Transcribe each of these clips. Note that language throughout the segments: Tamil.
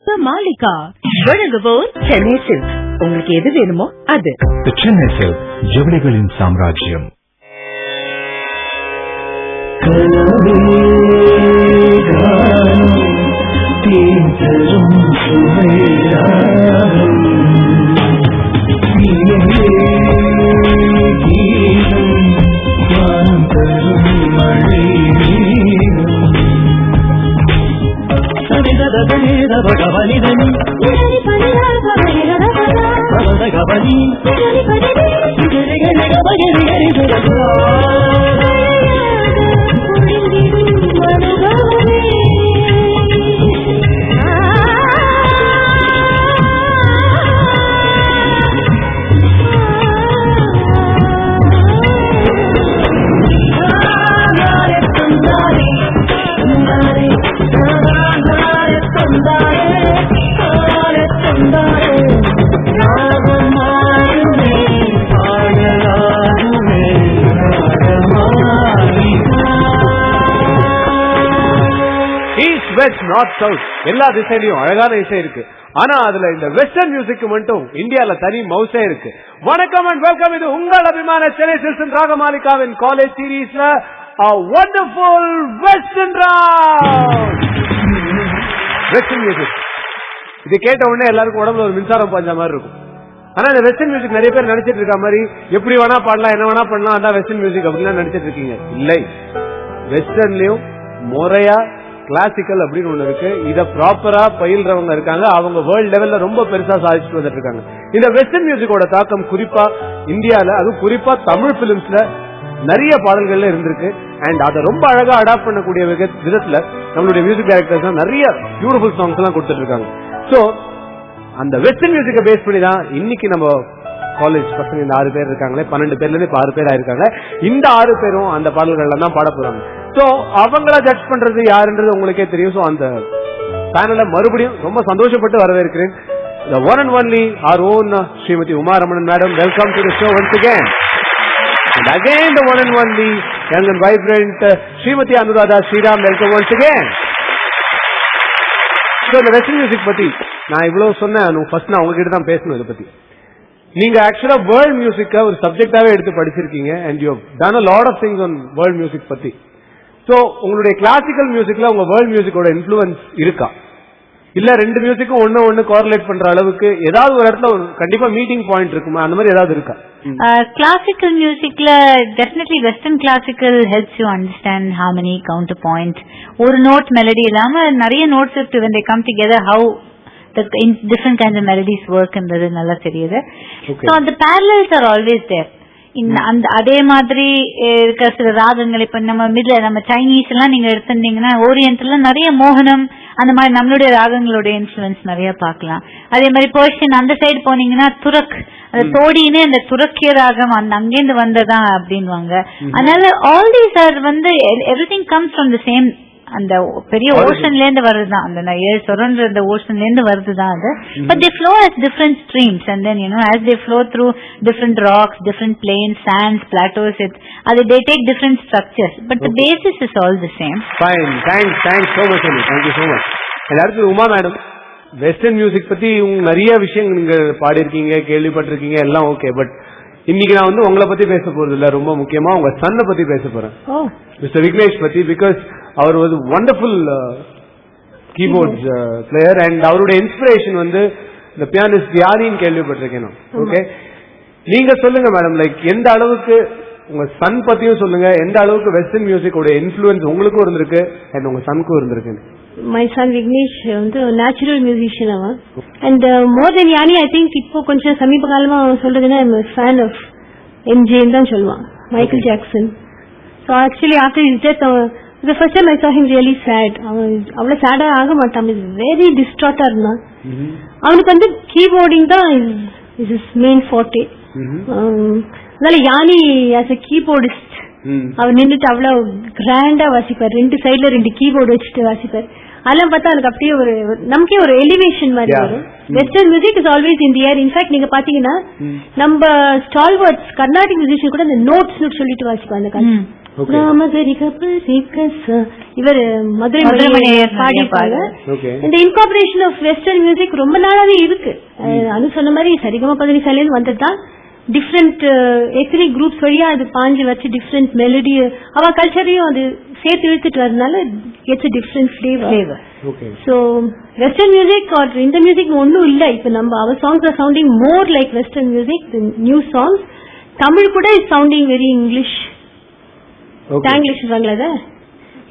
மாலிகா வழங்குவோர் சென்னை சில்க். உங்களுக்கு எது வேணுமோ அது. சென்னை சில்க் ஜவுளிகளின் சாம்ராஜ்யம். நார்த் சவுத் எல்லா திசையிலும் அழகான இசை இருக்கு. ஆனா அதுல இந்த வெஸ்டர்ன் மியூசிக் மட்டும் இந்தியால தனி மவுசே இருக்கு. வணக்கம் அண்ட் வெல்கம். இது உங்கள் அபிமான சென்னை சில்க் ராகமாலிகாவின் காலேஜ் சீரீஸ்ல வண்டர்ஃபுல் வெஸ்டர்ன் வெஸ்டர்ன் மியூசிக். இது கேட்ட உடனே எல்லாருக்கும் உடம்புல ஒரு மின்சாரம் பாய்ஞ்ச மாதிரி இருக்கும். ஆனா இந்த வெஸ்டர்ன் மியூசிக் நிறைய பேர் நினைச்சிட்டு இருக்க மாதிரி எப்படி வேணா பாடலாம், என்ன வேணா பண்ணலாம், அதான் வெஸ்டர்ன் மியூசிக் அப்படின்னா நினைச்சிட்டு இருக்கீங்க. இல்லை, வெஸ்டர்ன்லயும் முறையா கிளாசிக்கல் அப்படின்னு ஒண்ணு இருக்கு. இத ப்ராப்பரா பயில்றவங்க இருக்காங்க. அவங்க வேர்ல்ட் லெவல்ல ரொம்ப பெருசா சாதிச்சுட்டு வந்துட்டு இருக்காங்க. இந்த வெஸ்டர்ன் மியூசிக்கோட தாக்கம் குறிப்பா இந்தியால, அதுவும் குறிப்பா தமிழ் பிலிம்ஸ்ல நிறைய பாடல்கள்ல இருந்திருக்கு. அண்ட் அதை ரொம்ப அழகா அடாப்ட் பண்ணக்கூடிய விதத்துல நம்மளுடைய மியூசிக் டைரக்டர்ஸ் நிறைய பியூட்டிஃபுல் சாங்ஸ் எல்லாம் கொடுத்துட்டு இருக்காங்க. சோ அந்த வெஸ்டர்ன் மியூசிக்கை பேஸ் பண்ணி தான் இன்னைக்கு நம்ம காலேஜ் பசங்க இந்த 6 பேர் இருக்காங்களே, 12 பேர்ல இருந்து இப்ப 6 பேர் ஆயிருக்காங்க. இந்த 6 பேரும் அந்த பாடல்கள்ல தான் பாட போறாங்க. சோ அவங்கள ஜட்ஜ் பண்றது யாருன்றது உங்களுக்கே தெரியும். சோ அந்த பேனல மறுபடியும் ரொம்ப சந்தோஷப்பட்டு வரவேற்கிறேன். The one and only our own Srimati Uma Ramanan madam, welcome to the show once again. And again the one and only young and vibrant Srimati Anuradha Sriram, welcome once again. So இந்த வெஸ்டர்ன் மியூசிக் பத்தி நான் இவ்வளவு சொன்னேன். ஃபர்ஸ்ட் நான் உங்ககிட்ட தான் பேசணும் இதை பத்தி. நீங்க ஆக்சுவலா வேர்ல்ட் மியூசிக்க ஒரு சப்ஜெக்டாவே எடுத்து படிச்சிருக்கீங்க. And you done a lot of things on world music பத்தி. சோ உங்களுடைய கிளாசிக்கல் மியூசிக்ல உங்க வேர்ல்ட் மியூசிக்கோட இன்ஃப்ளூயன்ஸ் இருக்கா? இல்ல ரெண்டு மியூசிக்கும் ஒன்னு கோரிலேட் பண்ற அளவுக்கு ஏதாவது ஒரு இடத்துல ஒரு கண்டிப்பா மீட்டிங் பாயிண்ட் இருக்குமா? அந்த மாதிரி ஏதாவது இருக்கா? கிளாசிக்கல் மியூசிக்ல definitely western classical helps you understand harmony, counterpoint. ஒரு நோட் மெலடி இல்லாம நிறைய நோட்ஸ் இருக்கு. when they come together how the different kinds of melodies work என்றது நல்லா தெரியுது. So the parallels are always there. அந்த அதே மாதிரி இருக்கிற சில ராகங்கள் இப்ப நம்ம சைனீஸ் எல்லாம் நீங்க எடுத்துட்டீங்கன்னா ஓரியன்ட்ல நிறைய மோகனம் அந்த மாதிரி நம்மளுடைய ராகங்களோட இன்ஃபுளுன்ஸ் நிறைய பாக்கலாம். அதே மாதிரி பெர்ஷியன் அந்த சைடு போனீங்கன்னா துரக், அந்த தோடினே அந்த துரக்கிய ராகம் அங்கேருந்து வந்ததான் அப்படின்வாங்க. அதனால all these are everything comes from the same, அந்த பெரிய ஓஷன்ல இருந்து வருதுதான், அந்த சொரன்ற அந்த ஓஷன்ல இருந்து வருதுதான் அது. But they flow as different streams and then as they flow through different rocks, different plains, sands, plateaus, they take different structures, but the basis is all the same. Fine, thanks so much. Thank you so much. எல்லாருக்கும் உமா மேடம், வெஸ்டர்ன் மியூசிக் பத்தி நிறைய விஷயங்கள் நீங்க பாடி இருக்கீங்க, கேள்விப்பட்டிருக்கீங்க, எல்லாம் ஓகே. பட் இன்னைக்கு நான் உங்களை பத்தி பேச போறது இல்ல, ரொம்ப முக்கியமா உங்க சன்னை பத்தி பேச போறேன், மிஸ்டர் விக்னேஷ் பத்தி. பிகாஸ் அவர் ஒரு வண்டர்ஃபுல் கீபோர்ட் பிளேயர் அண்ட் அவருடைய இன்ஸ்பிரேஷன் இந்த பியானிஸ்ட் யானின்னு கேள்விப்பட்டிருக்கேன். ஓகே, நீங்க சொல்லுங்க மேடம், லைக் எந்த அளவுக்கு உங்க சன் பத்தியும் சொல்லுங்க, எந்த அளவுக்கு வெஸ்டர்ன் மியூசிக்கோட இன்ஃப்ளூயன்ஸ் உங்களுக்கும் இருந்திருக்கு அண்ட் உங்க சனுக்கும் இருந்திருக்கு. My son Vignesh natural musician அவன். And more than Yani, I think இப்போ கொஞ்சம் சமீப காலமா சொல்றதுன்னா I'm a fan of MJ தான் சொல்லுவான், Michael Jackson. So actually after his death, the first time I saw him really sad. அவன் அவ்வளவு சேடா ஆக மாட்டான், வெரி டிஸ்ட்ராக்டா இருந்தான். அவனுக்கு கீபோர்டிங் தான் is his main forte. அதனால யானி as a keyboardist அவர் நின்றுட்டு அவ்வளவு கிராண்டா வாசிப்பார், 2 சைடுல 2 கீபோர்டு வச்சுட்டு வாசிப்பார். அதெல்லாம் பார்த்தா எனக்கு அப்படியே ஒரு நமக்கே ஒரு எலிவேஷன் மாதிரி வரும். Western music is always in the air. In fact நீங்க பாத்தீங்கன்னா நம்ம ஸ்டால்வர்ட்ஸ் கர்நாடிக் மியூசிஷியன் கூட இந்த நோட்ஸ் சொல்லிட்டு வாசிப்பாங்க. ராமகரி கப்பல் சீக்கஸ் இவர் மதுரை பாடிப்பாங்க. இந்த இன்கார்பரேஷன் ஆஃப் வெஸ்டர்ன் மியூசிக் ரொம்ப நாளாவே இருக்கு. அது சொன்ன மாதிரி சரிகம பதனிசாலேருந்து வந்ததுதான். டிஃப்ரெண்ட் எத்னிக் குரூப்ஸ் வழியா அது பாஞ்சு வச்சு டிஃப்ரெண்ட் மெலடி அவ கல்ச்சரையும் அது சேர்த்து இழுத்துட்டு வரதுனால it's a different flavor. So western music or இந்த மியூசிக் ஒன்னும் இல்ல. இப்ப நம்ம our songs are sounding more like western music, the new songs. Tamil கூட is sounding very English. English சொல்றாங்களே,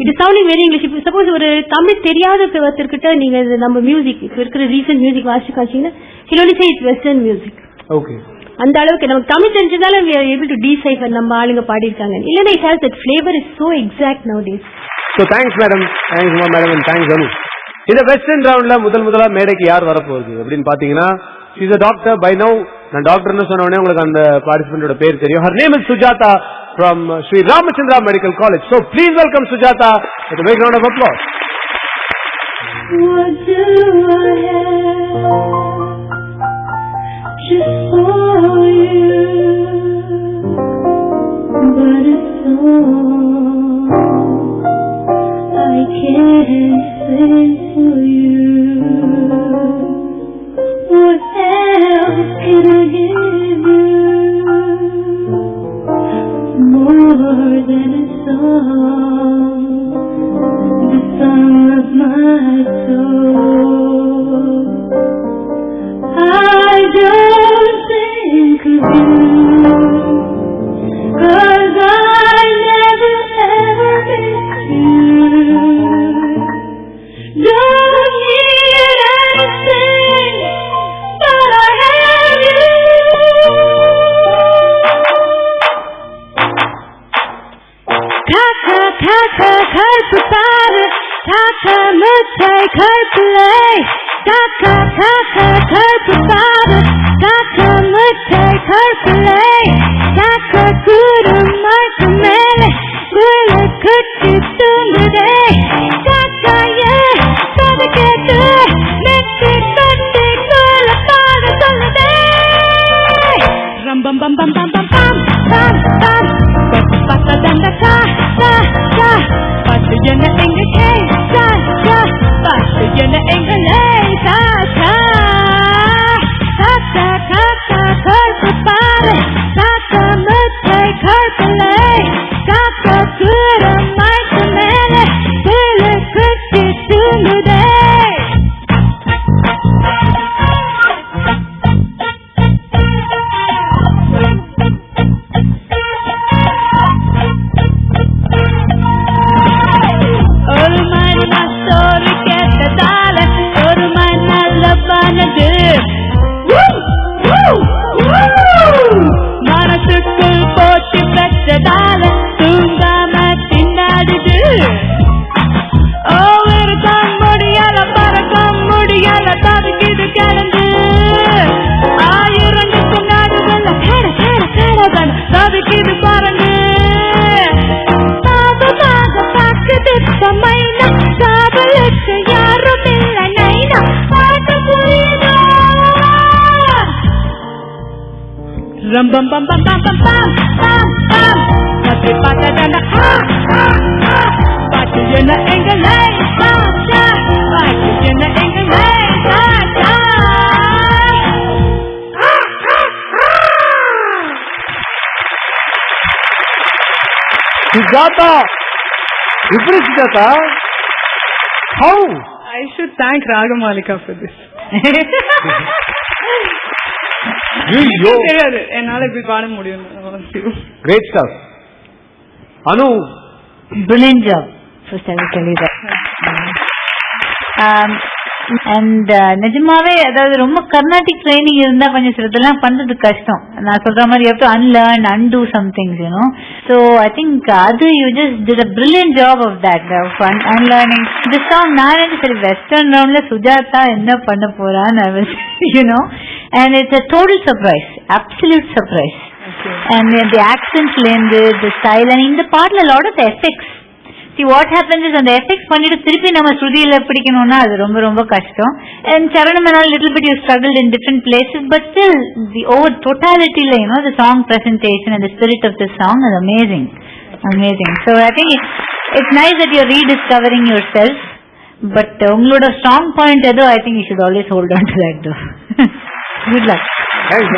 it is sounding very English. இப்ப சப்போஸ் ஒரு தமிழ் தெரியாத ஒருத்தர்கிட்ட நீங்க நம்ம மியூசிக் இப்ப இருக்கிற ரீசன்ட் மியூசிக் வாசிச்சு காமிச்சீங்கன்னா he'll only say it's western music. Okay. அந்த அளவுக்கு நமக்கு Tamil தெரிஞ்சதால we are able to decipher நம்ம ஆளுங்க பாடி இருக்காங்க. இல்லனா it has that flavor is so exact nowadays. So thanks madam, thanks madam and thanks Anu. இந்த வெஸ்டர்ன் ரவுண்ட்ல முதல்ல மேடைக்கு யார் வர போகுது அப்படினு பாத்தீங்கன்னா she is a doctor by now. நான் டாக்டர்னு சொன்ன உடனே உங்களுக்கு அந்த பார்ட்டிசிபென்ட்டோட பேர் தெரியும். Her name is Sujata from Sri Ramachandra Medical College. So please welcome Sujata with a big round of applause. What do I have just for you, but a song I can't sing to you. What else can I give you more than a song, the song of my soul? I don't think of you, 'cause I never ever miss you. Don't need anything, but I have you. Kaka kaka kalpapara, kaka mutai kalpalay. Kaka kaka kalpapara, kaka mutai kalpalay. Kaka kuru markamele, kula kutti tumade. Kaka ye, sadakatu, metti patti kula pada tolade. Ram bam bam bam bam bam bam bam bam. Pata danda ka ka ka. Pata yena enga hey ka ka. Pata yena enga lay ka ka. Kaka kaka kalpapara, kaka mutai kalpalay. Kaka kura markamele, kula kutti tumade. மனசுக்குள் போட்டு பெற்றதால தூங்காம திண்டாடுது. இருக்க முடியல பறக்க முடியல தவிக்குது கிடந்து. ஆயிரண்டுக்கும் நடுவில் கட கட கடதான் தவிக்குது பறந்து. பாவமாக பார்க்குது மைனா, காதலுக்கு யாரும் இல்லை நைனா. பாட்டு புரியுதா? ரம் பம் பம் பம் பம் பம் பம் பம் பம். பத்தி பார்த்ததான பாட்டு என்ன எங்களே பாட்டா, பாட்டு என்ன எங்களே பாட்டா. Sujata, எப்படி Sujata? How? I should thank Ragamalika for this. என்னால இப்படி பாட முடியும். Great stuff. Anu, brilliant job. First I will tell you that. And நிஜமாவே அதாவது ரொம்ப கர்நாடிக் ட்ரைனிங் இருந்தா கொஞ்சம் சிலதெல்லாம் பண்றது கஷ்டம். நான் சொல்ற மாதிரி you have to unlearn, undo some things, you know. So I think அது you just did a brilliant job of that, of unlearning. This song நான் சரி வெஸ்டர்ன் ரவுண்ட்ல சுஜாதா என்ன பண்ண போறான்னு I was, you know, and it's a total surprise, absolute surprise. Okay. And the accents lende, the style, and in the part a lot of effects. See what happens is அந்த எஃபெக்ட்ஸ் பண்ணிட்டு திருப்பி நம்ம ஸ்ருதியில பிடிக்கணும்னா அது ரொம்ப ரொம்ப கஷ்டம். And Charanam and all little bit you struggled in different places, but still the over totality, you know, the song presentation and the spirit of the song is amazing. Amazing. So I think it's nice that you're rediscovering yourself. But உங்களோட strong point ஏதோ I think you should always hold on to that though. Good luck. Thanks,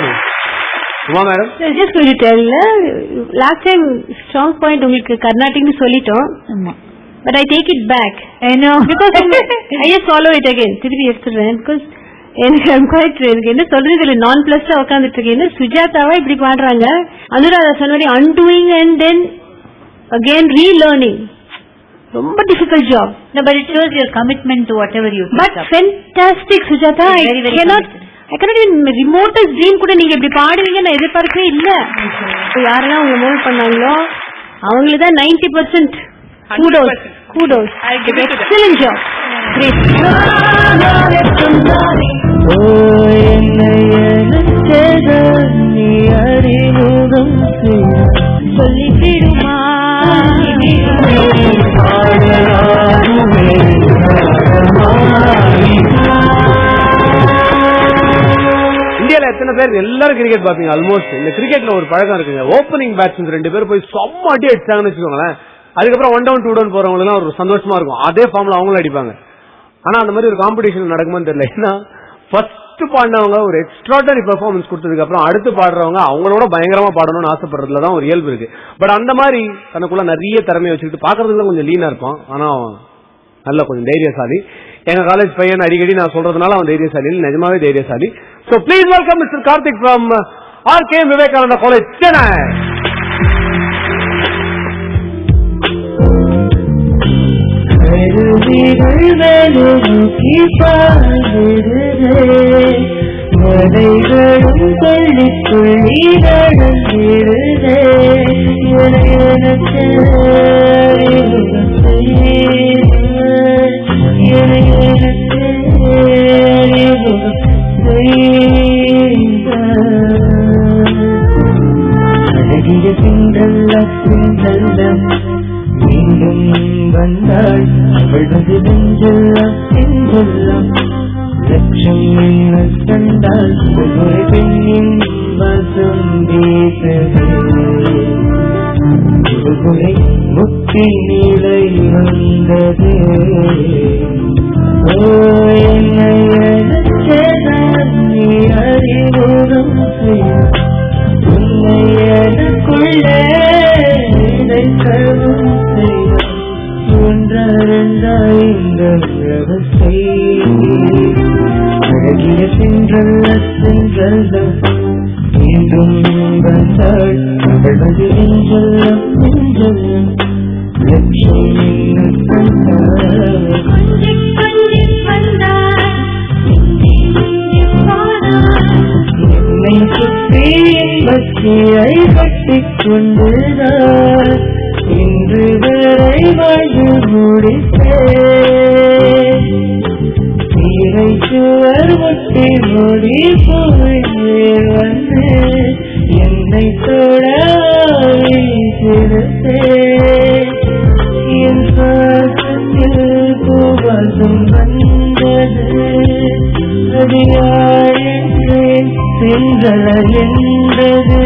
Uma madam. Just going to tell, last time strong point உங்களுக்கு கர்நாடிக்னு சொல்லிட்டோம். But I take it back. I know. Because I just follow it again. திருப்பி எடுத்துறேன். Because எனக்கு என்ன சொல்றது நான் பிளஸ் உட்காந்துட்டு இருக்கேன். சுஜாதாவா இப்படி பாடுறாங்க, அனுராதா சொன்ன undoing and then again relearning. ரொம்ப difficult job. No, but it shows your commitment to whatever you do. But fantastic, Sujata. I cannot even remotest dream கூட நீங்க இப்படி பாடுவீங்க நான் எதிர்பார்க்கவே இல்ல. யாரெல்லாம் அவங்க மோல்ட் பண்ணாங்களோ அவங்களுக்கு தான் 90% kudos. I give it to them. Excellent job. Great. சொல்லிடுமா இந்தியால எத்தனை பேர் எல்லாரும் கிரிக்கெட் பாப்பீங்க? ஆல்மோஸ்ட் இந்த கிரிக்கெட்ல ஒரு பழக்கம் இருக்குங்க. ஓப்பனிங் பேட்ஸ்மேன் 2 பேர் போய் செம்ம அடி அடிச்சாங்கன்னு வச்சுக்கோங்களேன், அதுக்கப்புறம் 1 down 2 down போறவங்க எல்லாம் ஒரு சந்தோஷமா இருக்கும். அதே ஃபார்ம்ல அவங்களும் அடிப்பாங்க. ஆனா அந்த மாதிரி ஒரு காம்படிஷன் நடக்குமான்னு தெரியல. ஏன்னா ஃபர்ஸ்ட் பாடினவங்க ஒரு எக்ஸ்ட்ராடனரி பெர்ஃபார்மன்ஸ் கொடுத்ததுக்கு அப்புறம் அடுத்து பாடுறவங்க அவங்களோட பயங்கரமா பாடணும்னு ஆசைப்படுறதுலதான் ஒரு இயல்பு இருக்கு. பட் அந்த மாதிரி தனக்குள்ள நிறைய திறமையை வச்சுக்கிட்டு பாக்குறதுல கொஞ்சம் லீனா இருப்பான், ஆனா நல்ல கொஞ்சம் தைரியசாலி. எங்க காலேஜ் பையன் அடிக்கடி நான் சொல்றதுனால அவன் தைரியசாலி, நிஜமாவே தைரியசாலி. So please welcome Mr. Karthik from RKM Vivekananda College, Chennai. மலைகளும் தள்ளி துள்ளி நடந்திருதே அழகிய சிந்தல்லம் மீண்டும் வந்தாள் அவளது நெஞ்செல்லாம் செஞ்செல்லாம் லட்சம் என்ன கண்டால் ஒரு பெண்ணின் வசம் வீசுகுறை முக்தி நிலை வந்தது. நீ அறிவுறும் உன்னை எனக்குள்ளே இதைக்கவும் செய்ய ஒன்றறிந்த அழகிய சென்றல்ல மீண்டும் வந்தாள் அவளது நெஞ்செல்லாம் நெஞ்செல்லாம் லட்சம் என்னை சுற்றி பக்தியை கட்டிக் கொண்டுதான் இன்று வரை வாழ்ந்து முடித்தேன். தீரை சுவர் ஒட்டி மூடி போய் வந்து என்னை தொட வீசிருத்தேன். என் சுவாசத்தில் பூவாசம் வந்தது, அடியாழேன் சென்றல என்றது.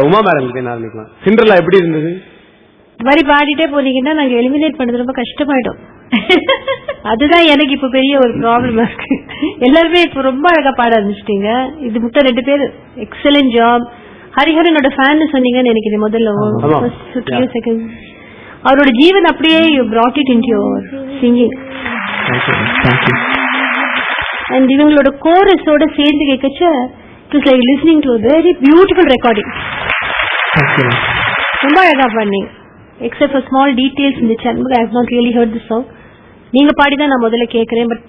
உமா மேடம் என்ன ஆரம்பிக்கலாம்? சிண்ட்ரெல்லா எப்படி இருந்தது? மாதிரி பாடிட்டே போனீங்கன்னா நாங்க எலிமினேட் பண்ணது ரொம்ப கஷ்டமாயிடும். அதுதான் எனக்கு இப்ப பெரிய ஒரு ப்ராப்ளமா இருக்கு. எல்லாருமே இப்ப ரொம்ப அழகா பாட ஆரம்பிச்சிட்டீங்க. இது மட்டும் 2 பேர் எக்ஸலன்ட் ஜாப். ஹரிஹரனோட ஃபேன் சொன்னீங்கன்னு எனக்கு இது முதல்ல செகண்ட் அவரோட ஜீவன் அப்படியே you brought it into your singing. And இவங்களோட கோரஸோட சேர்ந்து கேட்கச்ச it was like listening to a very beautiful recording. ரொம்ப அழகா பண்ணீங்க. Except for small details in the channel, I have not really heard the song. நீங்க பாடிதான் நான் முதல்ல கேட்கிறேன். பட்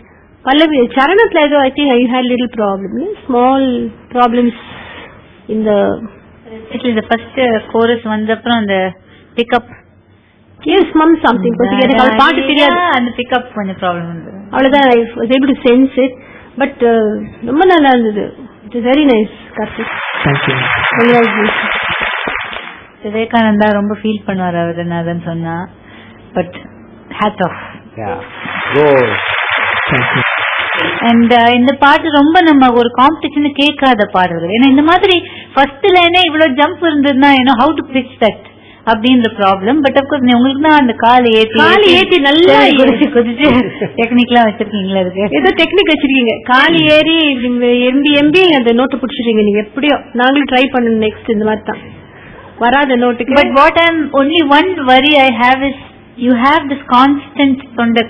பல்லவி சரணத்துல ஏதோ I think I had little problem, small problems in the the first chorus வந்தப்பறம் அந்த pickup gives mom something because எனக்கு அவள் பாட்டு தெரியாது, அந்த பிக்கப் கொஞ்சம் ப்ராப்ளம் இருந்தது. அவ்வளவுதான். I was able to sense it, but ரொம்ப நல்லா இருந்தது. It is very nice, Karthik. Thank you. Vivekananda ரொம்ப ஃபீல் பண்ணுவார் அவர் நான் சொன்னா, பட் ஹேட் ஆஃப். அண்ட் இந்த பாட்டு ரொம்ப நம்ம ஒரு காம்படிஷன் கேட்காத பாடல்கள். ஏன்னா இந்த மாதிரி ஃபர்ஸ்ட் லைனே இவ்வளவு ஜம்ப் இருந்ததுன்னா ஹவு டு பிச் தட் அப்படின்ற ப்ராப்ளம். பட் அப்கோர்ஸ் உங்களுக்கு தான் அந்த காலை ஏற்றி நல்லா குதிச்சு டெக்னிக்லாம் வச்சிருக்கீங்களா? அதுக்கு ஏதோ டெக்னிக் வச்சிருக்கீங்க. காலி ஏறி எம்பி அந்த நோட்டு பிடிச்சிருக்கீங்க. நீங்க எப்படியோ நாங்களும் ட்ரை பண்ணணும் நெக்ஸ்ட் இந்த மாதிரி தான் வராத நோட்டுக்கு. But what I'm only one worry I have is you have this constant தொண்டை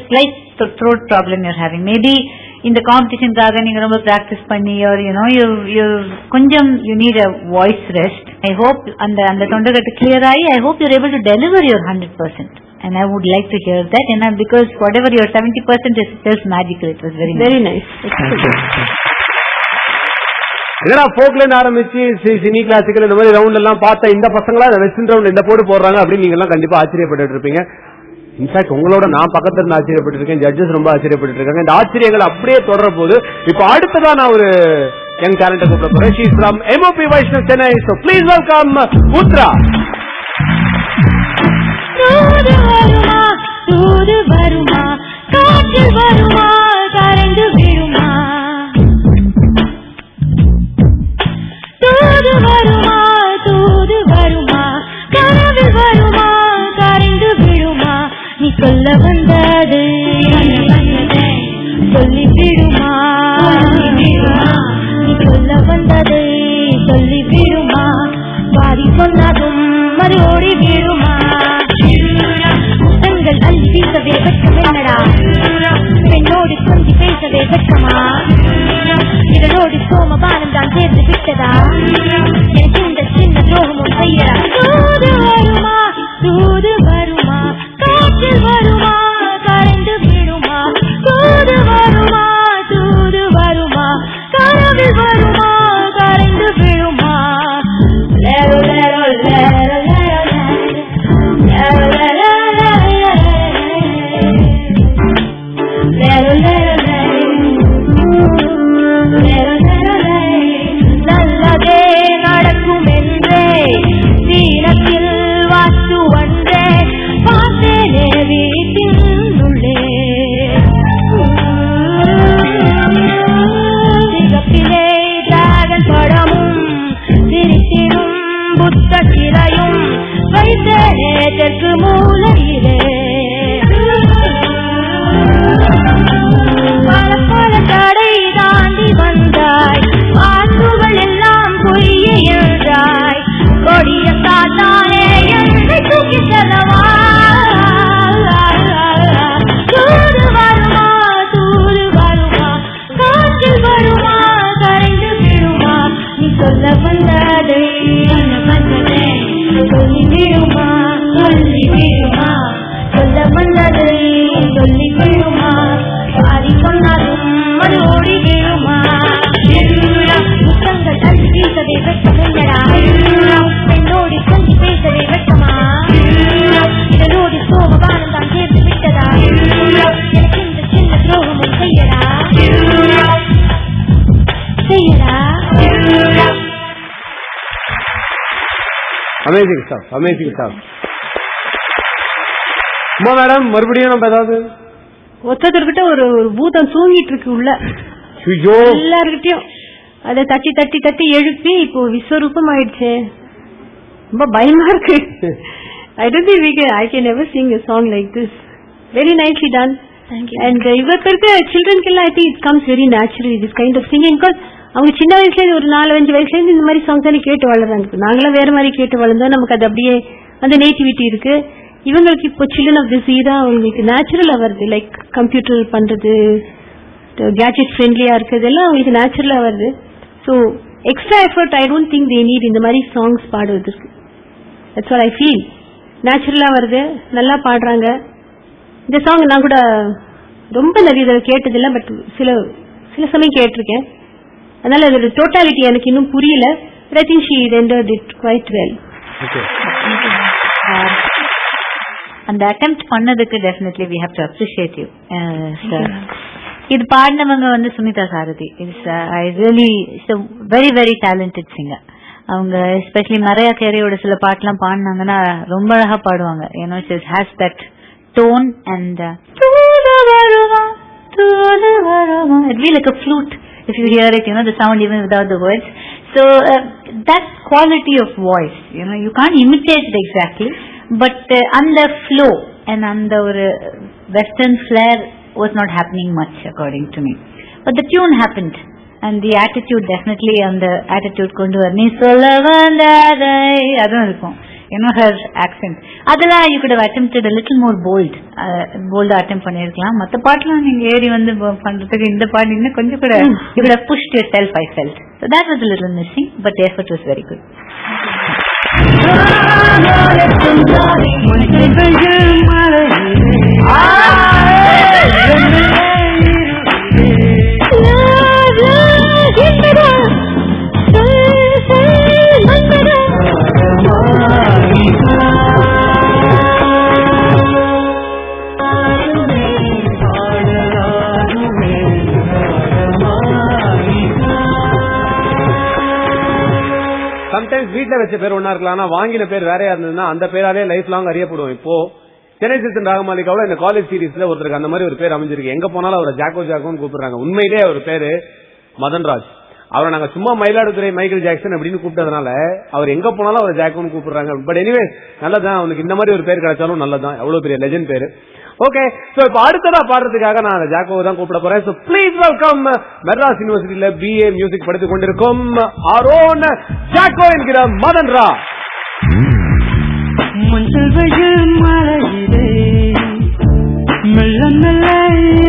slight throat problem you're having. Maybe in the competition kaga neenga romba practice panni or you konjam you need a voice rest. I hope and thondagattu clear aayi I hope you're able to deliver your 100%, and I would like to hear that, and because whatever your 70% is just magical. It was very nice. என்னடா போக்ல இருந்து ஆரம்பிச்சு சினி கிளாசிக்கல் இந்த மாதிரி ரவுண்ட் எல்லாம் பார்த்தா இந்த பசங்களா வெஸ்டர்ன் ரவுண்ட் இந்த போட்டு போடுறாங்க அப்படின்னு நீங்க எல்லாம் கண்டிப்பா ஆச்சரியப்பட்டு இருப்பீங்க. இன்ஃபேக்ட் உங்களோட நான் பக்கத்துல இருந்து ஆச்சரியப்பட்டு இருக்கேன், ஜட்ஜஸ் ரொம்ப ஆச்சரியப்பட்டு இருக்காங்க. இந்த ஆச்சரியங்கள் அப்படியே தொடர போது இப்ப அடுத்ததா நான் ஒரு யங் டேலண்ட கூப்பிட போறேன். She is from MOP Vaishnav Chennai. So please welcome Uthra. தூது வருமா தூது வருமா காற்று வருமா கரண்டு விடுமா, தூது வருமா தூது வருமா கனவு வருமா கரண்டு விடுமா, நீ சொல்ல வந்தது சொல்லி விடுமா, நீ சொல்ல வந்தது சொல்லி விடுமா, பாதி சொன்னதும் மறு ஓடி விடுமா, தங்கள் அள்ளி வீசவே வெட்கம் என்னடா, பெண்ணோடு கொஞ்சி பேசவே வெட்கமா, இதனோடு சோமபானம் தான் சேர்ந்து விட்டதா, எனக்கு இந்த சின்ன துரோகமும் செய்யடா. தூது வருமா தூது வருமா காற்றில் வருமா கரைந்து விடுமா, தூது வருமா தூது வருமா கனவில் வருமா கரைந்து விடுமா, லேரோ லேரோ லேரோ லேரோ லேரோ லேரோ நல்லதே நடக்கும் என்றே சீனத்தில் வாத்து ஒன்றே பார்த்தேனே வீட்டின் உள்ளே, சிகப்பிலே டிராகன் படமும் சிரித்திடும் புத்த சிலையும் வைத்தேனே தெற்கு மூலையிலே, பல பல தடை தாண்டி வந்தாய், வாக்குகள் எல்லாம் பொய்ய என்றாய், கொடிய சாத்தானே என்னை தூக்கி செல்லவா, தூது வருமா தூது வருமா காற்றில் வருமா கரைந்து விடுமா, நீ சொல்ல வந்ததை சொல்லி விடுமா சொல்லி விடுமா, சொல்ல வந்ததை சொல்லி விடுமா, பாதி சொன்னாலும் அது ஓடி விடுமா, முத்தங்கள் தள்ளி வீசவே வெட்கம் என்னடா, பெண்ணோடு கொஞ்சி பேசவே வெட்கமா, இதனோடு சோமபானம் தான் சேர்ந்து விட்டதா, எனக்கு இந்த சின்ன துரோகமும் செய்யடா செய்யடா. Amazing stuff, amazing stuff. அம்மா மேடம் மறுபடியும் நம்ம ஏதாவது ஒருத்தர்கிட்ட ஒரு பூதம் தூங்கிட்டு இருக்கு உள்ள எல்லார்கிட்டயும், அதை தட்டி தட்டி தட்டி எழுப்பி இப்போ விஸ்வரூபம் ஆயிடுச்சு. ரொம்ப பயமா இருக்கு. I don't think I can ever sing a song like this. Very nicely done. Thank you. And இவருக்கு இருக்க சில்ட்ரனுக்கு எல்லாம் I think it comes very naturally this kind of singing, because அவங்க சின்ன வயசுல ஒரு 4-5 வயசுல இருந்து இந்த மாதிரி சாங்ஸ் எல்லாம் கேட்டு வளர்றாங்க. நாங்களாம் வேற மாதிரி கேட்டு வளர்ந்தோம், நமக்கு அது அப்படியே அந்த நேட்டிவிட்டி இருக்கு. இவங்களுக்கு இப்போ சில்ட்ரன் ஆஃப் திஸ் ஈரா அவங்களுக்கு நேச்சுரலா வருது. லைக் கம்ப்யூட்டர் பண்றது, கேட்ஜெட் ஃப்ரெண்ட்லியா இருக்குது, எல்லாம் அவங்களுக்கு நேச்சுரலா வருது. So extra effort I don't think they need இந்த மாதிரி சாங்ஸ் பாடுவதற்கு. That's what I feel. நேச்சுரலா வருது, நல்லா பாடுறாங்க. இந்த சாங் நான் கூட ரொம்ப நிறைய தடவை கேட்டதில்லை, பட் சில சமயம் கேட்டிருக்கேன். அதனால அதோட டோட்டாலிட்டி எனக்கு இன்னும் புரியல. But I think she rendered it quite well. அந்த அட்டெம்ப்ட் பண்ணதுக்கு definitely we have to appreciate you sir. இது பாடினவங்க வந்து Sumitha Sarathi. It's I really it's a very very talented singer. அவங்க எஸ்பெஷலி மரையா கேரியோட சில பாட்டுலாம் பாடினாங்கன்னா ரொம்ப அழகா பாடுவாங்க. You know she has that tone and it'd be like a flute if you hear it, you know, the sound even without the words. So that quality of voice, you know, you can't imitate it exactly, but and the flow and the western flair was not happening much according to me, but the tune happened and the attitude definitely and the attitude kondu var nee solla vandadai adum irukum, you know, her accent adala you could have attempted a little more bold attempt பண்ணிருக்கலாம். மத்த பாட்டுலாம் நீங்க ஏறி வந்து பண்றதுக்கு இந்த பாட்டு இன்னும் கொஞ்சம் கூட you could have pushed yourself, I felt. So that was a little missing, but the effort was very good. Sometimes வீட்டுல வச்ச பேர் ஒன்னா இருக்கலாம், ஆனா வாங்கின பேர் வேறையா இருந்ததுன்னா அந்த பேராலே லைஃப் லாங் அறியப்படுவோம். இப்போ சென்னை சில்சன் ராகமாலிகாவோட இந்த காலேஜ் சீரீஸ்ல ஒருத்தருக்கு அந்த மாதிரி ஒரு பேர் அமைஞ்சிருக்கு. எங்க போனாலும் அவரை ஜாக்கோ ஜாக்கோன்னு கூப்பிடுறாங்க. உண்மையிலே அவர் பேரு மதன்ராஜ். அவரை நாங்க சும்மா மயிலாடுதுறை மைக்கேல் ஜாக்சன் அப்படின்னு கூப்பிட்டதுனால அவர் எங்க போனாலும் அவர் ஜாக்கோன்னு கூப்பிடுறாங்க. பட் எனிவே நல்லதான், அவனுக்கு இந்த மாதிரி ஒரு பேர் கிடைச்சாலும் நல்லதான். எவ்வளவு பெரிய லெஜண்ட் பேரு. ஓகே, சோ இப்ப அடுத்ததா பாடுறதுக்காக நான் ஜாக்கோவை தான் கூப்பிட போறேன். சோ ப்ளீஸ் வெல்கம் மெட்ராஸ் யூனிவர்சிட்டியில BA மியூசிக் படித்துக் கொண்டிருக்கும் our own ஜாக்கோ என்கிற மதன்ரா. மஞ்சள் வெயில் மழையிலே மெல்ல மெல்ல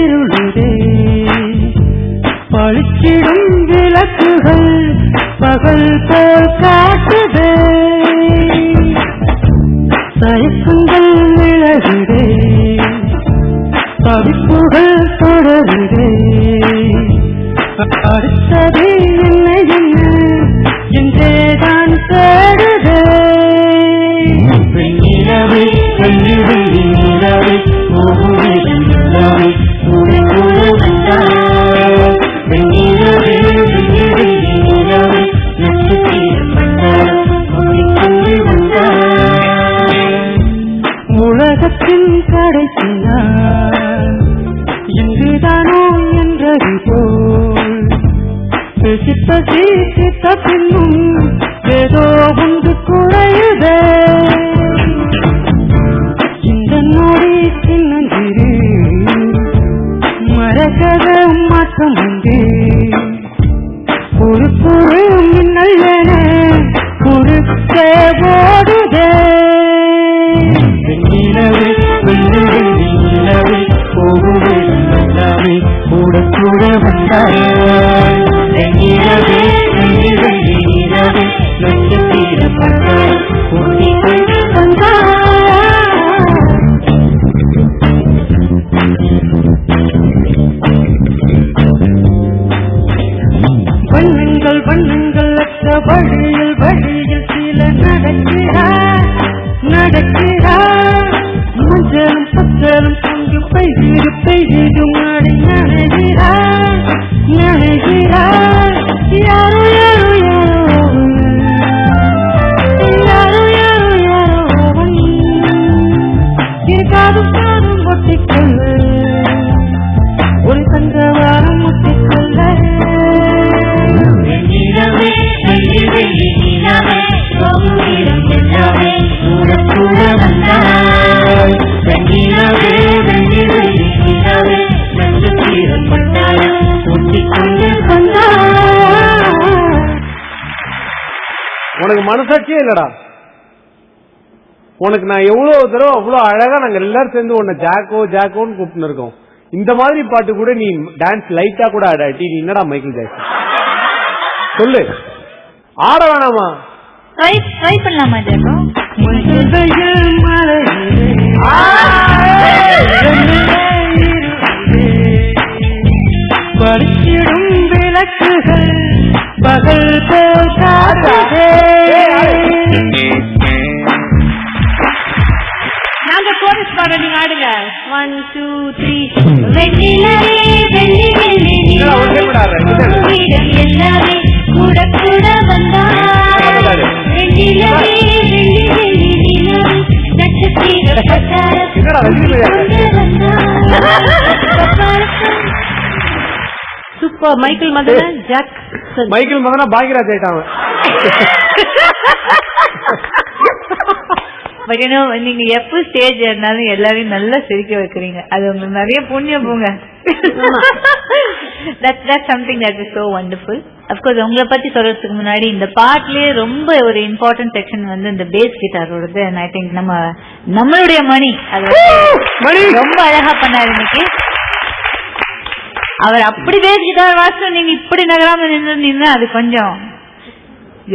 இருளுதே, பளிச்சிடும் விளக்குகள் பகல் போல் காட்டுதே, தயக்கங்கள் விலகுதே, தவிப்புகள் தொடருதே, அடுத்தது என்ன என்ன என்றேதான் தேடுதே. வெண்ணிலவே வெள்ளி வெள்ளி நிலவே ஒவ்வொரு நிலவே துணை கூட வந்தாய். வெண்ணிலவே வெள்ளி வெள்ளி நிலவே நட்சத்திரப்பட்டாய் கொண்டு வந்தாய். உலகத்தின் கடைசி நாள் இன்றுதானோ என்றது போல் பேசி பசி சித்த பின்னும் ஏதோ ஒன்று குறையுதே. இந்த நொடி சின்னஞ்சிறு மரகத மாற்றம் உண்டு, ஒரு குறு மின்னல் என குறுக்கே ஓடுதே. வெண்ணிலவே வெள்ளி வெள்ளி நிலவே போகுவே எல்லாமே கூட கூட வந்தாய். வெண்ணிலவே வெள்ளி வெள்ளி நிலவே நட்சத்திரப்பட்டாய் கூட்டி கொண்டு வந்தாய். வண்ணங்கள் வண்ணங்கள் அற்ற வழியில் வழியில் சில நடக்கிறார் நடக்கிறார். மஞ்சளும் பச்சலும் கொண்டு பெய்து பெய்து மாடி நனைகிறார் நனைகிறார். யாரோ யாரோ யாரோ யாரோ யாரோ யாரோ இருக்காதும் காதும் ஒட்டிக்கொள்ள ஒரு தங்கவாரம் ஒட்டிக்கொள்ள. வெண்ணிலவே வெள்ளி வெள்ளி நிலவே சோகுவீரம் எல்லாமே கூட கூட வந்தாய். வெண்ணிலவே வெள்ளி வெள்ளி நிலவே நட்சத்திரப்பட்டாய் ஒட்டிக்கொண்டு வந்தாய். உனக்கு மனசாட்சியே இல்லடா. உனக்கு நான் எவ்வளவு தடவை அவ்வளவு அழகா நாங்க எல்லாரும் சேர்ந்து உன்னை ஜாக்கோ ஜாக்கோன்னு கூப்பிட்டு இருக்கோம். இந்த மாதிரி பாட்டு கூட நீ டான்ஸ் லைட்டா கூட ஆடாட்டி நீ என்னடா மைக்கேல் ஜாக்சன்? சொல்லு, ஆட வேணாமா? ட்ரை பண்ணலாமா ஜாக்கோ? பறிச்சிடும் விளக்குகள் பகல் போல் காட்டுதே, 2, 3 வெண்ணிலவே வெள்ளி வெள்ளி எல்லாமே கூட கூட வந்தாய் வெண்ணிலவே வெள்ளி வெள்ளி நிலவு நட்சத்திர super. Michael Madhana Jackson. Michael Madhana Bhagyaraj ஆயிட்டாங்க. பட் நீங்க எப்ப ஸ்டேஜ் இருந்தாலும் எல்லாரையும் நல்லா சிரிக்க வைக்கிறீங்க. அது உங்களுக்கு நிறைய புண்ணியம் போங்க. That's something that is so wonderful. Of course உங்களை பத்தி சொல்றதுக்கு முன்னாடி இந்த பாட்லயே ரொம்ப ஒரு இம்பார்ட்டன்ட் செக்ஷன் வந்து இந்த பேஸ் கிட்டாரோடது. and I think நம்மளுடைய மணி அது ரொம்ப அழகா பண்ணாரு இன்னைக்கு. அவர் அப்படி பேஸ் கிட்டார் வாசம் நீங்க இப்படி நகராம நின்று அது கொஞ்சம்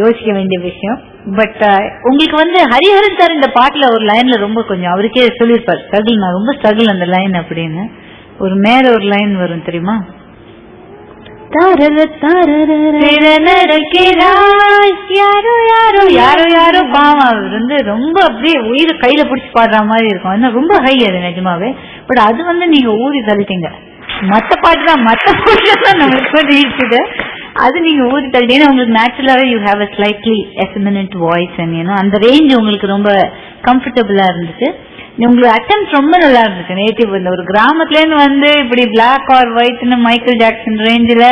யோசிக்க வேண்டிய விஷயம். பட் உங்களுக்கு வந்து ஹரிஹரன் சார் இந்த பாட்டுல ஒரு லைன்ல ரொம்ப கொஞ்சம் அவருக்கே சொல்லியிருப்பார் ஸ்ட்ரகிள், நான் ரொம்ப ஸ்ட்ரகிள் அந்த லைன் அப்படின்னு. ஒரு மேல ஒரு லைன் வரும் தெரியுமா? யாரோ யாரோ யாரோ யாரோ பாவம். அவர் வந்து ரொம்ப அப்படியே உயிரை கையில பிடிச்சி பாடுற மாதிரி இருக்கும். ஏன்னா ரொம்ப ஹை அது நிஜமாவே. பட் அது வந்து நீங்க ஊறி தள்ளிட்டீங்க. மத்த பாட்டு தான் நம்மளுக்கு வந்து இருக்குது. அது நீங்க ஊறி தள்ளிட்டீங்கன்னா உங்களுக்கு நேச்சுரலாவே you have a slightly effeminate voice and அந்த ரேஞ்ச் உங்களுக்கு ரொம்ப கம்ஃபர்டபுளா இருந்துச்சு. உங்களுக்கு அட்டெம்ப்ட் ரொம்ப நல்லா இருந்துச்சு. நேட்டிவ் இந்த ஒரு கிராமத்துல இருந்து வந்து இப்படி பிளாக் ஆர் ஒயிட்னு மைக்கேல் ஜாக்சன் ரேஞ்சில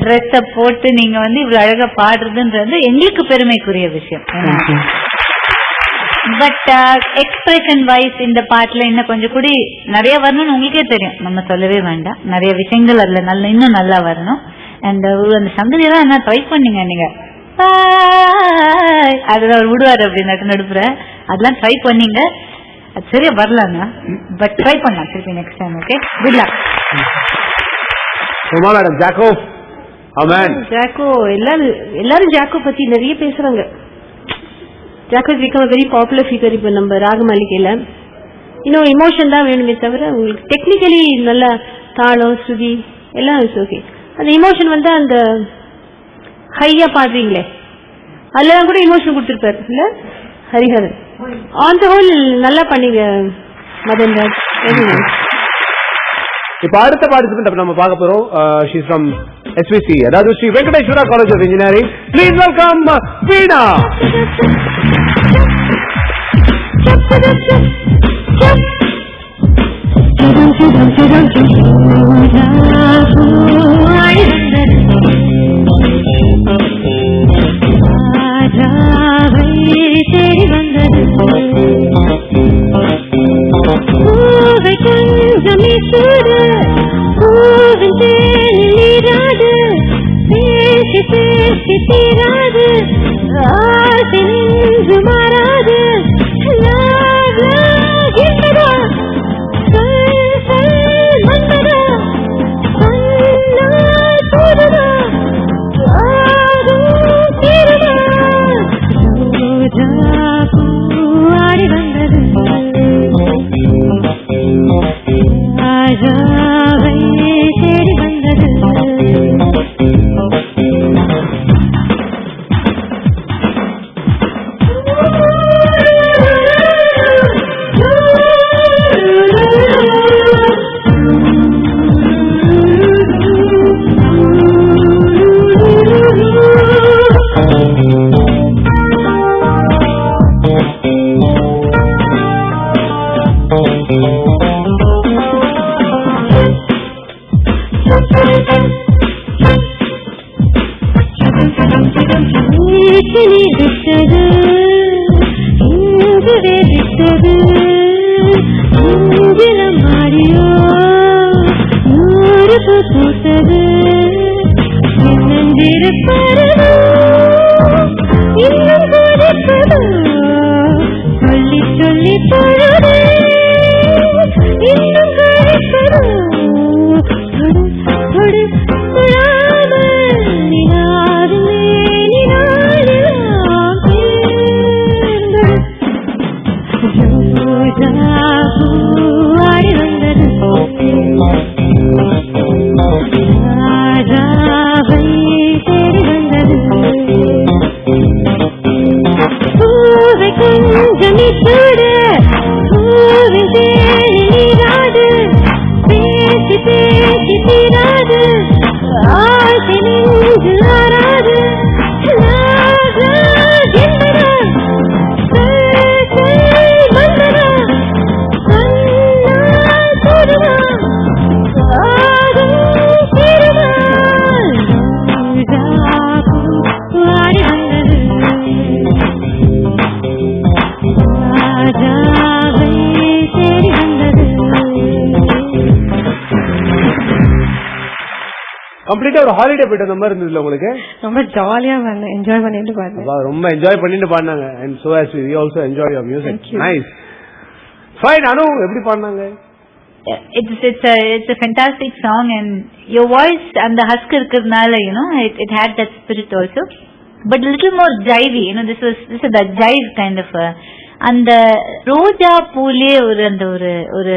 ட்ரெஸ் போட்டு நீங்க வந்து இவ்வளவு அழகா பாடுறதுன்றது எங்களுக்கு பெருமைக்குரிய விஷயம். பட் எக்ஸ்பிரஷன் வைஸ் இந்த பாட்டுல இன்னும் கொஞ்சம் கூடி நிறைய வரணும்னு உங்களுக்கே தெரியும், நம்ம சொல்லவே வேண்டாம். நிறைய விஷயங்கள் அதுல இன்னும் நல்லா வரணும். அண்ட் அந்த சங்கதியெல்லாம் என்ன ட்ரை பண்ணீங்க நீங்க, அதுல அவர் விடுவாரு அப்படின்னு நடுப்புற அதெல்லாம் ட்ரை பண்ணீங்க. அது சரியா வரலங்க, பட் ட்ரை பண்ணலாம் திருப்பி next time. Okay, good luck. Jacko Jacko எல்லாரும் ஜாக்கோ பத்தி நிறைய பேசுறாங்க. Jacko become very popular figure இப்ப நம்ம ராகமாளிகையில. இன்னும் இமோஷன் தான் வேணுமே தவிர உங்களுக்கு டெக்னிக்கலி நல்ல தாளம் ஸ்ருதி எல்லாம் ஓகே. அந்த இமோஷன் வந்து அந்த ஹையா பாடுறீங்களே அதுலதான் கூட இமோஷன் கொடுத்துருப்பாரு இல்ல ஹரிஹரன். ஆன் தி ஹோல் நல்லா பண்ணீங்க மதன் ராஜ். இப்ப அடுத்த பார்ட்டிசிபென்ட் நம்ம பார்க்க போறோம். ஷீ இஸ் ஃப்ரம் SVC, அதாவது Sri Venkateswara college of engineering. Please welcome Veena. தேடி வந்தது பூவை கொஞ்சம் சூடு பூவின் தேனில் நீராடு பேசி பேசி தீராது ஆசை நின்று மாறாது என்பதா சொல் சொல் மன்னதா சொன்னால் போதுதா ஆடி வந்தது ராஜாவை தேடி வந்தது. விட்டது இங்குவே விட்டது இங்கிலம் மாறியோ நூறு பூத்தது என்னென்றிருப்பதோ இன்னும் கொடுப்பதோ சொல்லி சொல்லி பொழுது இன்னும் கொடுப்பதோ தொடு தொடாமல் நிலாதுமே நிலாடலாம் ஆடி வந்தது ராஜாவை தேடி வந்தது பூவை கொஞ்சம் சூடு பூவின் தேடி நீராடு கம்ப்ளீட்டா ஒரு ஹாலிடே போயிட்டு அந்த மாதிரி இருந்ததுல உங்களுக்கு? ரொம்ப ஜாலியா பண்ணேன், என்ஜாய் பண்ணிட்டு பாடுறேன். ரொம்ப என்ஜாய் பண்ணிட்டு பாடினாங்க. And so as we also enjoy your music. Nice. Fine. அனு எப்படி பாடினாங்க? It's a fantastic song, and your voice and the husk irukkranaala, it had that spirit also, but a little more jivey. This is the jive kind of அந்த ரோஜா பூலே ஒரு அந்த ஒரு ஒரு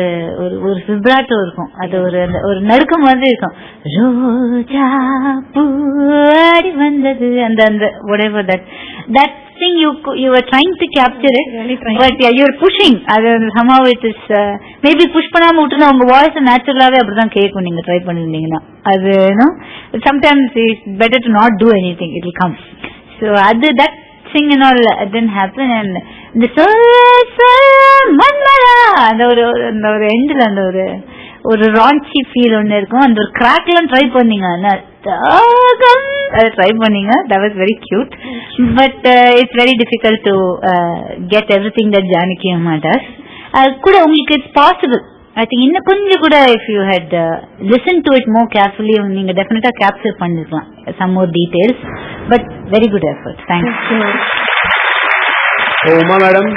ஒரு விப்ராட்டோ இருக்கும். அது ஒரு நடுக்கம் மாதிரி இருக்கும். ரோஜா பூடி வந்தது அந்த அந்த whatever that thing you were trying to capture it, but yeah, you're pushing. அது somehow it is maybe push பண்ணாம விட்டுனா உங்க வாய்ஸ் நேச்சுரலாவே அப்படிதான் கேட்கும். நீங்க ட்ரை பண்ணிருந்தீங்கன்னா அது sometimes it's better to not do anything, it will come. So that sing and all didn't happen. And the மன்மரா அந்த ஒரு எண்ட்ல அந்த ஒரு ரான்ச்சி ஃபீல் ஒன்னு இருக்கும். அந்த ஒரு கிராக்லாம் ட்ரை பண்ணீங்க, ட்ரை பண்ணீங்க. that was very cute, but it's very difficult to get everything that Janaki Amma does. கூட உங்களுக்கு it's possible, I think இன்னும் கொஞ்சம் கூட if you had listened to it more carefully நீங்க டெஃபினட்டா கேப்சர் பண்ணிருக்கலாம் some more details, but very good effort. Thank you. Uma madam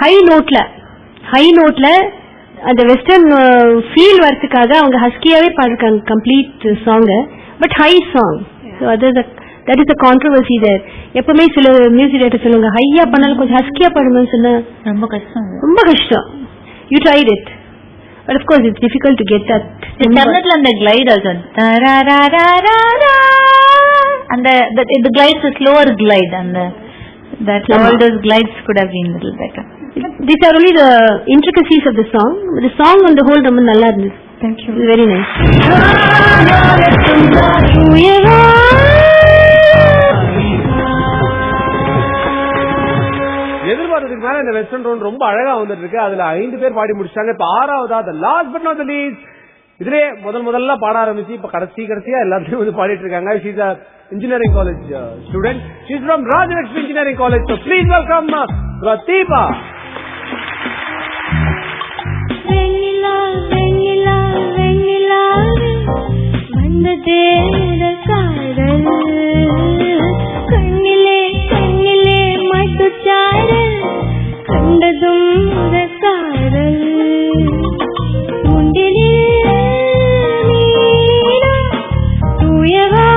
high நோட்ல அந்த வெஸ்டர்ன் ஃபீல் வரதுக்காக அவங்க ஹஸ்கியாவே பாடிருக்காங்க complete song, but high song. So that is the controversy there. எப்பவுமே சில மியூசிக் டைரக்டர் சொல்லுவாங்க ஹையா பண்ணாலும் கொஞ்சம் ஹஸ்கியா பாடுங்கன்னு சொன்னா ரொம்ப கஷ்டம். You tried it, but of course it's difficult to get that. Definitely on the glide also and the glide is a slower glide, and that all those glides could have been a little better. These are only the intricacies of the song. The song on the whole ரொம்ப நல்லா இருந்துச்சு. Thank you. Very nice. எதிர்பார்த்ததுக்கு மேல இந்த வெஸ்டர்ன் டோன் ரொம்ப அழகா வந்துட்டு இருக்கு. அதுல 5 பேர் பாடி முடிச்சாங்க. இப்ப 6வதா last but not the least, இதுலயே முதல்ல பாட ஆரம்பிச்சு இப்ப கடைசியா எல்லாத்தையும் வந்து பாடிட்டு இருக்காங்க. She is a engineering college student. She is from Rajalakshmi Engineering College. So please welcome Pratibha. வெண்ணிலா வெண்ணிலா வெண்ணிலா வந்ததே முதல் காதல், கண்ணிலே கண்ணிலே மதுச்சாரல், கண்டதும் முதல் காதல், முண்டிலே நீரா தூயவா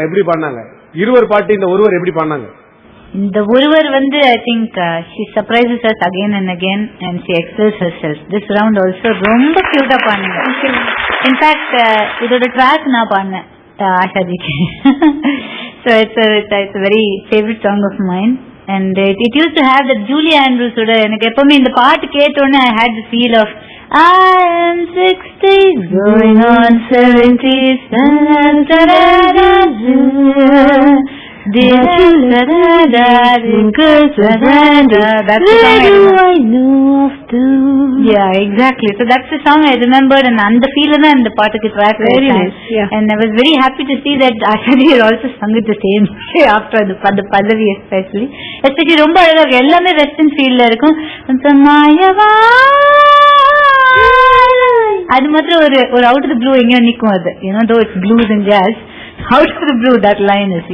எப்படி பண்ணாங்க? இருவர் பாட்டு இந்த ஒருவர் எப்படி பண்ணாங்க? இந்த ஒருவர் வந்து I think she surprises us again and again and she excels herself. This round also ரொம்ப கியூட்டா பண்ணாங்க. In fact இதோட ட்ராக் நான் பண்ணேன் ஆஷா ஜிக்கு. So it's a very favorite song of mine, and it used to have that Julie Andrews ஓட. எனக்கு எப்பவுமே இந்த பாட்டு கேட்ட உடனே I had the feel of I am 60, going on 70. That's the song I know of too. Yeah, exactly. So that's the song I remembered, and the feel and the part of the track. Very nice. Yeah. And I was very happy to see that Ashadi also sung it the same after the Padavi especially ரொம்ப அழகா இருக்கு. எல்லாமே வெஸ்டர்ன் ஃபீல்ல இருக்கும். அது மாத்திரம் ஒரு அவுட் ஆஃப் தி ப்ளூ எங்கேயோ நிக்கும் அது. though it's blues and jazz, out of the blue that line is,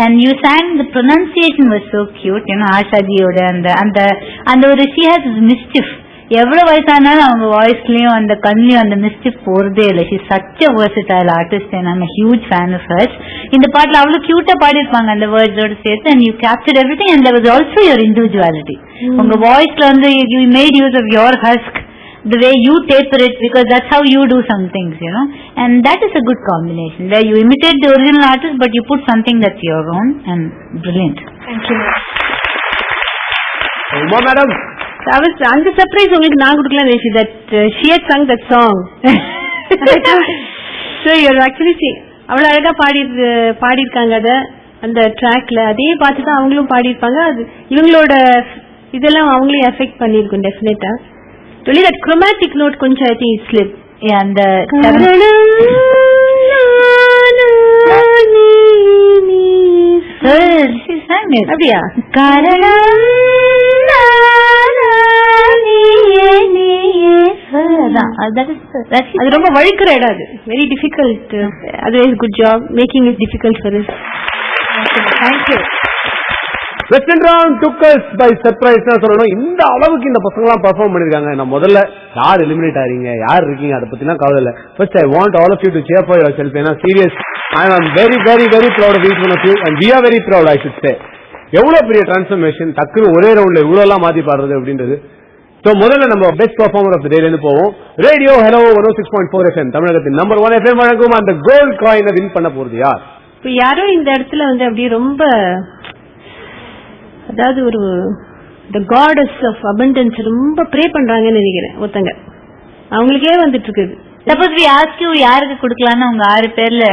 and you sang, the pronunciation was so cute, Ashaji oda and she has this mischief. எவ்வளவு வயசானாலும் அவங்க வாய்ஸ்லயும் அந்த கண்ணியும் அந்த மிஸ்டிக் போறதே இல்லை. She such a versatile artist and I'm a huge fan of hers. இந்த பாட்டுல அவ்வளவு கியூட்டா பாடிருப்பாங்க அந்த வேர்ட்ஸோட சேர்த்து, and you captured everything, and there was also your individuality. உங்க வாய்ஸ்ல வந்து you made use of your husk, the way you taper it, because that's how you do some things, and that is a good combination where you imitate the original artist but you put something that's your own, and brilliant. Thank you. Uma madam, அந்த சர்ப்ரைஸ் உங்களுக்கு நான் கொடுக்கலாம் நினைச்சு, that she had sung that song. So you're actually அவ்வளவு அழகா பாடிருக்காங்க அத அந்த ட்ராக்ல, அதே பார்த்து தான் அவங்களும் பாடிருப்பாங்க. அது இவங்களோட இதெல்லாம் அவங்களையும் எஃபெக்ட் பண்ணிருக்கும் டெஃபினட்டா. Only that chromatic note konja I think is slip. Yeah, and the she sang it. Abhiya. அது ரொம்ப வழுக்கிற இடம் அது. Very difficult. Otherwise good job making it difficult for us. Thank you. Western round took us by surprise னா சொல்லணும். இந்த அளவுக்கு இந்த பசங்க எல்லாம் பெர்ஃபார்ம் பண்ணிருக்காங்க. நான் முதல்ல யார் எலிமினேட் ஆறீங்க, யார் இருக்கீங்க, அதை பத்தினா கவலை இல்ல. First I want all of you to cheer for yourself. ஏன்னா serious, I am very very very proud of each one of you, and we are very proud, I should say. எவ்வளவு பெரிய டிரான்ஸ்ஃபர்மேஷன், டக்குனு ஒரே ரவுண்ட்ல இவ்வளவு எல்லாம் மாத்தி பாடுறது அப்படின்றது. சோ முதல்ல நம்ம பெஸ்ட் பெர்ஃபார்மர் ஆஃப் தி டேல இருந்து போவோம். ரேடியோ ஹலோ 106.4 FM தமிழகத்தின் நம்பர் 1 FM வழங்கும் அந்த கோல்ட் காயினை வின் பண்ண போறது யார்? இப்போ யாரோ இந்த இடத்துல வந்து அப்படியே ரொம்ப, அதாவது ஒரு the goddess of abundance ரொம்ப ப்ரே பண்றாங்கன்னு நினைக்கிறேன் ஒருத்தங்க. அவங்களுக்கே வந்துட்டு இருக்குது. Suppose we ask you யாருக்கு கொடுக்கலாம்னு உங்க 6 பேர்ல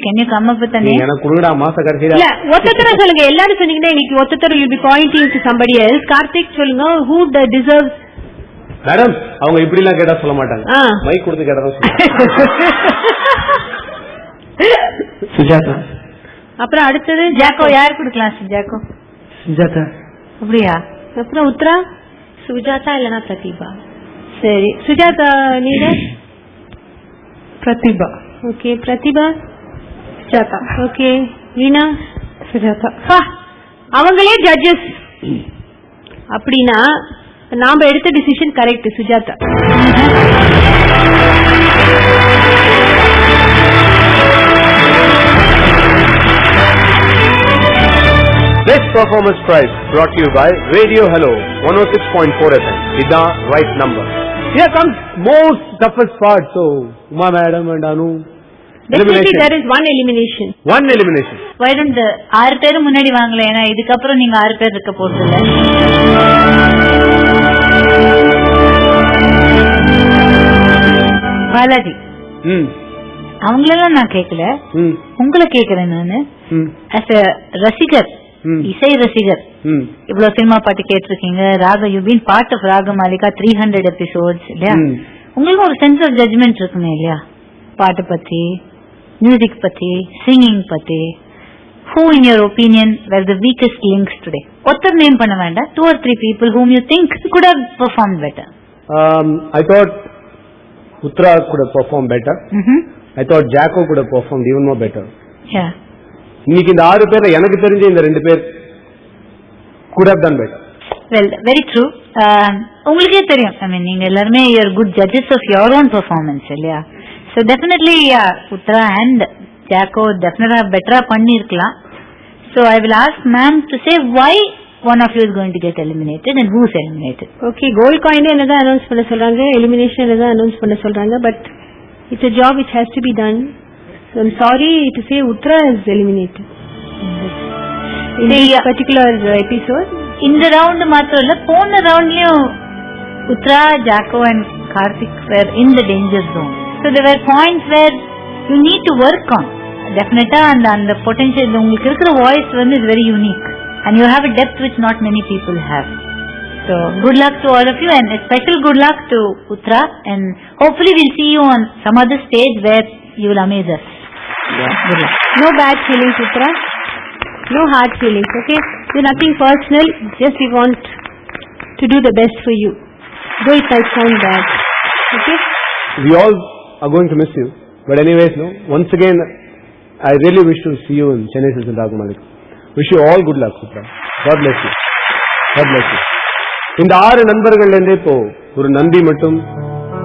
can you come up with a name? எனக்கு குடுடா மாச கடைசில. இல்ல ஒருத்தர சொல்லுங்க, எல்லாரும் சொன்னீங்கன்னா இன்னைக்கு ஒருத்தர will be pointing to somebody else. Karthik சொல்லுங்க, who deserves. மேடம் அவங்க இப்படி எல்லாம் கேட்டா சொல்ல மாட்டாங்க, மைக் கொடுத்து கேட்டா சொல்லுவாங்க. சுஜாதா. அப்புறம் அடுத்தது ஜாக்கோ. யார் கொடுக்கலாம்? ஜாக்கோ. சுஜாதா. அப்படியா? அப்புறம் உத்ரா. சுஜாதா இல்லனா பிரதிபா. சரி சுஜாதா. நீங்க? பிரதிபா. ஓகே பிரதிபா. சுஜாதா. ஓகே வீணா. சுஜாதா. அவங்களே ஜட்ஜஸ் அப்படின்னா நாம எடுத்த decision correct. Sujatha. Best Performance Prize brought to you by Radio Hello 106.4 FM. Ida right number. Here comes most toughest part. So Uma madam and Anu. Definitely there is one elimination. One elimination. Why don't the 6 பேர் முன்னாடி வாங்கல? ஏனா இதுக்கு அப்புறம் நீங்க 6 பேர் இருக்க போறது இல்ல. பாலாஜி. அவங்களெல்லாம் நான் கேட்கல, உங்களை கேட்கிறேன் நானு. as a ரசிகர், இசை ரசிகர், இவ்வளவு சினிமா பாட்டு கேட்டிருக்கீங்க, ராக you been part of Ragamalika 300 episodes இல்லையா? உங்களுக்கு ஒரு சென்ஸ் ஆஃப் ஜட்ஜ்மெண்ட் இருக்குமே இல்லையா? பாட்டு பத்தி, மியூசிக் பத்தி, சிங்கிங் பத்தி. Who in your opinion were the weakest links today? ஒருத்தர் நேம் பண்ண வேண்டாம், 2 or 3 people whom you think could have performed better. I thought Uttara could have performed better. I thought Jacko could have performed even more better. Yeah. இன்னைக்கு இந்த 6 பேர்ல எனக்கு தெரிஞ்ச இந்த 2 பேர் could have done better. Well, very true. உங்களுக்கே தெரியும், I mean நீங்க எல்லாரும் you are good judges of your own performance இல்லையா? So definitely Uttara and Jacko definitely better பண்ணிருக்கலாம். So I will ask ma'am to say why one of you is going to get eliminated and who's eliminated. Okay, gold coin என்னதான் அனௌன்ஸ் பண்ண சொல்றாங்க, elimination என்னதான் அனௌன்ஸ் பண்ண சொல்றாங்க, but it's a job which has to be done. So I'm sorry to say Uttara is eliminated in this particular episode. இந்த ரவுண்ட் மாத்திரம் இல்ல, போன ரவுண்ட்லயும் Uttara, Jacko and Karthik were in the danger zone. So there were points where you need to work on. Definitely, and the potential, the voice is very unique. And you have a depth which not many people have. So good luck to all of you, and a special good luck to Uttara, and hopefully we'll see you on some other stage where you will amaze us. Good luck. No bad feelings, Uttara. No hard feelings, okay? Do nothing personal, just we want to do the best for you. Though it might sound bad. Okay? We all are going to miss you. But anyways, no. Once again, I really wish to see you in Chennai Silks and Ragamalika. Wish you all good luck, Uttara. God bless you. God bless you. இந்த 6 நண்பர்கள் இப்போ ஒரு நந்தி மட்டும்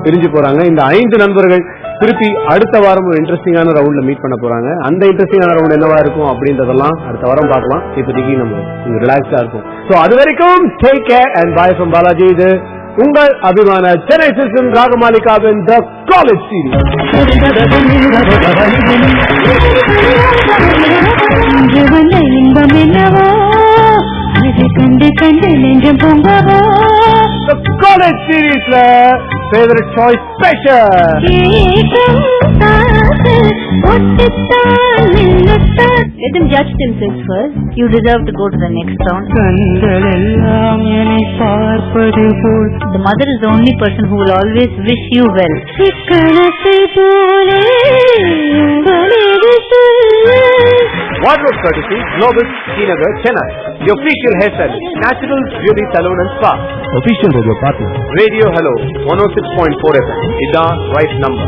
பிரிஞ்சு போறாங்க. இந்த 5 நண்பர்கள் திருப்பி அடுத்த வாரம் ஒரு இன்ட்ரெஸ்டிங்கான ரவுண்ட்ல மீட் பண்ண போறாங்க. அந்த இன்ட்ரெஸ்டிங்கான ரவுண்ட் என்னவா இருக்கும் அப்படின்றதெல்லாம் அடுத்த வாரம் பார்க்கலாம். இப்போதைக்கு நம்ம ரிலாக்ஸா இருக்கும். சோ அது வரைக்கும் take care and bye from Balaji. இது உங்கள் அபிமான சென்னை சில்க்ஸ் அண்ட் ராகமாலிகாவின் the college series. The college series favorite choice special. Let them judge themselves first. You deserve to go to the next round. The mother is the only person who will always wish you well. Wardrobe courtesy Global Srinagar, Chennai. The official hairstylist, Natural Beauty Salon and Spa. Official radio partner. Radio Hello 106.4 FM. Ida right number.